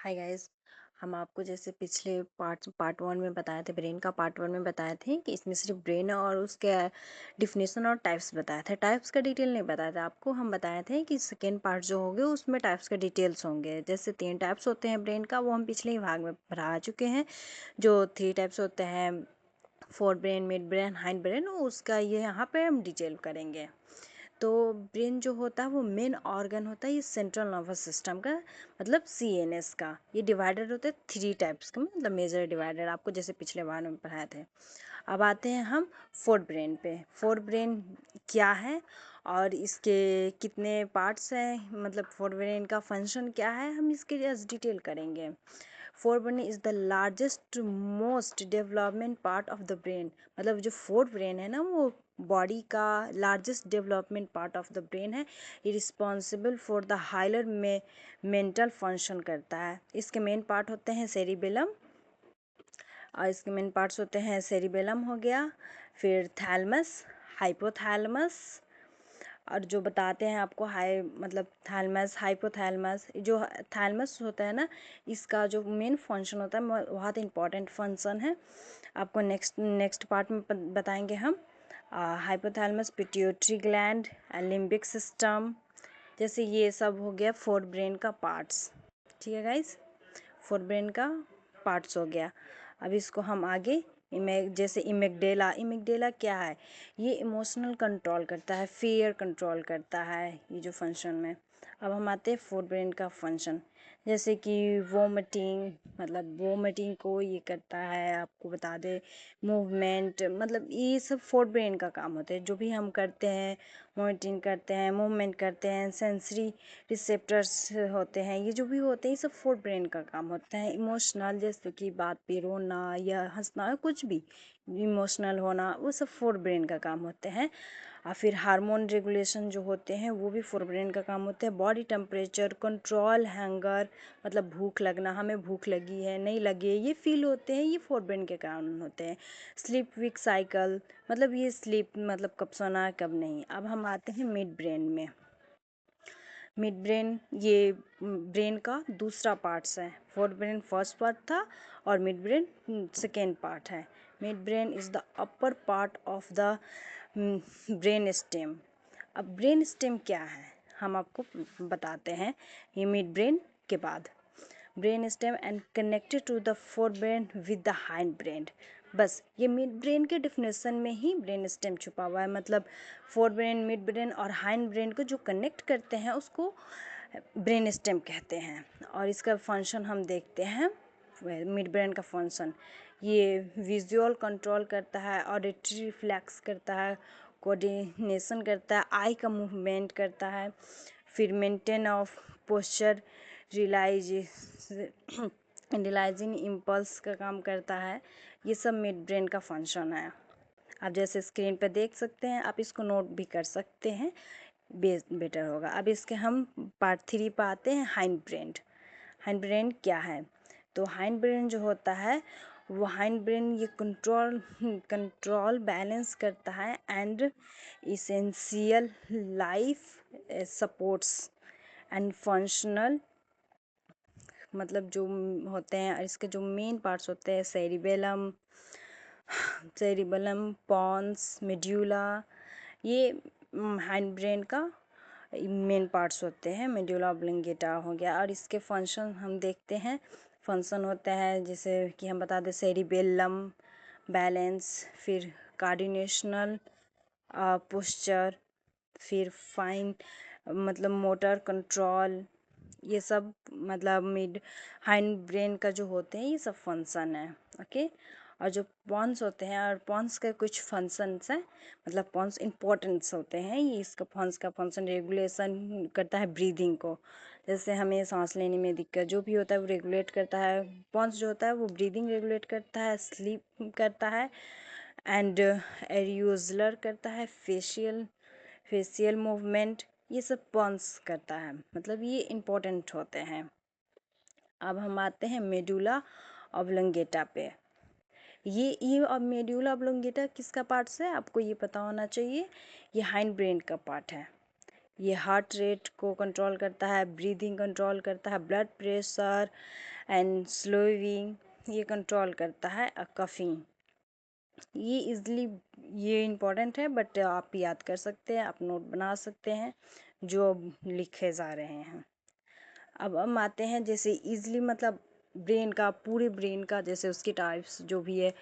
Hi guys. हम आपको जैसे पिछले पार्ट वन में बताए थे, ब्रेन का पार्ट वन में बताए थे कि इसमें सिर्फ ब्रेन और उसके डिफिनेशन और टाइप्स बताया था। टाइप्स का डिटेल नहीं बताया था आपको। हम बताए थे कि सेकेंड पार्ट जो होंगे उसमें टाइप्स का डिटेल्स होंगे। जैसे 3 टाइप्स होते हैं ब्रेन का, वो हम पिछले ही भाग में पढ़ा चुके हैं। जो 3 टाइप्स होते हैं, fore brain, mid brain, hind brain, उसका ये यहाँ पे हम डिटेल करेंगे। तो ब्रेन जो होता है वो मेन ऑर्गन होता है ये सेंट्रल नर्वस सिस्टम का, मतलब सीएनएस का। ये डिवाइडेड होते हैं 3 टाइप्स का, मतलब मेजर डिवाइडेड, आपको जैसे पिछले बार में पढ़ाए थे। अब आते हैं हम फोर्थ ब्रेन पे। फोर्थ ब्रेन क्या है और इसके कितने पार्ट्स हैं, मतलब फोर्थ ब्रेन का फंक्शन क्या है, हम इसके लिए डिटेल करेंगे। Fourth brain is the largest most development part of the brain. मतलब जो फोर्थ ब्रेन है ना, वो बॉडी का largest development part of the brain है। ये रिस्पॉन्सिबल फॉर द हायर में मेंटल फंक्शन करता है। इसके मेन पार्ट होते हैं सेरिबेलम, और इसके मेन पार्ट्स होते हैं सेरिबेलम हो गया, फिर थैलमस, हाइपोथैलमस, और जो बताते हैं आपको हाई मतलब थैलमस, हाइपोथैलमस। जो थैलमस होता है ना, इसका जो मेन फंक्शन होता है बहुत इंपॉर्टेंट फंक्शन है। आपको नेक्स्ट पार्ट में बताएंगे हम। Hypothalamus, pituitary gland, limbic system, जैसे ये सब हो गया फोर्थ ब्रेन का पार्ट्स। ठीक है गाइस, फोर्थ ब्रेन का पार्ट्स हो गया। अब इसको हम आगे जैसे इमिगडेला। इमिगडेला क्या है, ये इमोशनल कंट्रोल करता है, फियर कंट्रोल करता है, ये जो फंक्शन में। अब हम आते हैं फोर्थ ब्रेन का फंक्शन, जैसे कि वोमिटिंग, मतलब वोमिटिंग को ये करता है, आपको बता दे। मूवमेंट, मतलब ये सब फोर्थ ब्रेन का काम होता है। जो भी हम करते हैं, वोमिटिंग करते हैं, मूवमेंट करते हैं, सेंसरी रिसेप्टर्स होते हैं, ये जो भी होते हैं ये सब फोर्थ ब्रेन का काम होता है। इमोशनल, जैसे कि बात पे रोना या हंसना या कुछ भी इमोशनल होना, वो सब फोर्थ ब्रेन का काम होते हैं। और फिर हार्मोन रेगुलेशन जो होते हैं वो भी फोर्थ ब्रेन का काम होते हैं। बॉडी टेम्परेचर कंट्रोल, हैंगर, मतलब भूख लगना, हमें भूख लगी है नहीं लगी है, ये फील होते हैं, ये फोर्थ ब्रेन के कारण होते हैं। स्लीप वीक साइकिल, मतलब ये स्लीप मतलब कब सोना कब नहीं। अब हम आते हैं मिड ब्रेन में। मिड ब्रेन ये ब्रेन का दूसरा पार्ट्स है। फोर्थ ब्रेन फर्स्ट पार्ट था और मिड ब्रेन सेकेंड पार्ट है। Mid brain is the upper part of the brain stem. अब ब्रेन स्टेम क्या है हम आपको बताते हैं ये मिड ब्रेन के बाद। Brain stem and connected to the fore brain with the hind brain. बस ये मिड ब्रेन के डिफिनेशन में ही ब्रेन स्टेम छुपा हुआ है। मतलब फोर ब्रेन, मिड ब्रेन और हाइंड ब्रेन को जो कनेक्ट करते हैं उसको ब्रेन स्टेम कहते हैं। और इसका फंक्शन हम देखते हैं। मिड ब्रेन का फंक्शन, ये विजुअल कंट्रोल करता है, ऑडिटरी रिफ्लेक्स करता है, कोऑर्डिनेशन करता है, आई का मूवमेंट करता है, फिर maintain of posture, realising impulse का काम करता है। ये सब मिड ब्रेन का फंक्शन है। आप जैसे स्क्रीन पर देख सकते हैं, आप इसको नोट भी कर सकते हैं, बेटर होगा। अब इसके हम पार्ट 3 पे आते हैं, हाइंड ब्रेन। हाइंड ब्रेन क्या है, तो हाइंड ब्रेन जो होता है वो हाइंड ब्रेन ये कंट्रोल बैलेंस करता है and essential life supports and functional, मतलब जो होते हैं इसके जो मेन पार्ट्स होते हैं सेरिबेलम, पॉन्स, मेड्यूला, ये हाइंड ब्रेन का मेन पार्ट्स होते हैं। मेड्यूला ऑब्लिंगेटा हो गया। और इसके फंक्शन हम देखते हैं। फंक्शन होता है जैसे कि हम बता दें, सेरिबेलम बैलेंस, फिर कार्डिनेशनल पोस्चर, फिर फाइन मतलब मोटर कंट्रोल, ये सब मतलब मिड हाइंड ब्रेन का जो होते हैं ये सब फंक्शन है। ओके। और जो पॉन्स होते हैं, और पॉन्स के कुछ फंक्शंस हैं, मतलब पॉन्स इंपॉर्टेंस होते हैं। ये इसका पॉन्स का फंक्शन रेगुलेशन करता है ब्रीदिंग को, जैसे हमें सांस लेने में दिक्कत जो भी होता है वो रेगुलेट करता है। पॉन्स जो होता है वो ब्रीदिंग रेगुलेट करता है, स्लीप करता है, एंड एरियोजलर करता है, फेशियल मूवमेंट, ये सब पॉन्स करता है, मतलब ये इम्पोर्टेंट होते हैं। अब हम आते हैं मेडुला ऑब्लोंगेटा पे। ये अब मेडुला ऑब्लोंगेटा किसका पार्ट है आपको ये पता होना चाहिए। ये हाइंड ब्रेन का पार्ट है। ये हार्ट रेट को कंट्रोल करता है, ब्रीदिंग कंट्रोल करता है, ब्लड प्रेशर एंड स्लोइंग ये कंट्रोल करता है कफिंग। ये इजली ये इम्पोर्टेंट है, बट आप याद कर सकते हैं, आप नोट बना सकते हैं जो अब लिखे जा रहे हैं। अब हम आते हैं जैसे इजली मतलब ब्रेन का, पूरे ब्रेन का जैसे उसके टाइप्स जो भी है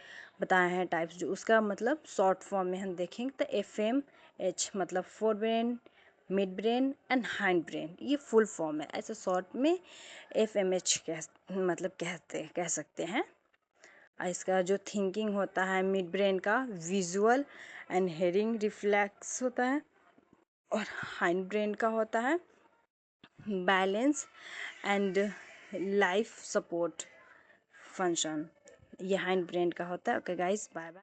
बताए हैं, टाइप्स जो उसका मतलब शॉर्ट फॉर्म में हम देखेंगे तो FMH मतलब fore brain, mid brain and hind brain, ये फुल फॉर्म है। ऐसे शॉर्ट में FMH कह सकते हैं। इसका जो थिंकिंग होता है मिड ब्रेन का, विजुअल एंड हेयरिंग रिफ्लेक्स होता है, और हाइंड ब्रेन का होता है balance and life support function. ये हाइंड ब्रेन का होता है। Okay guys, bye bye.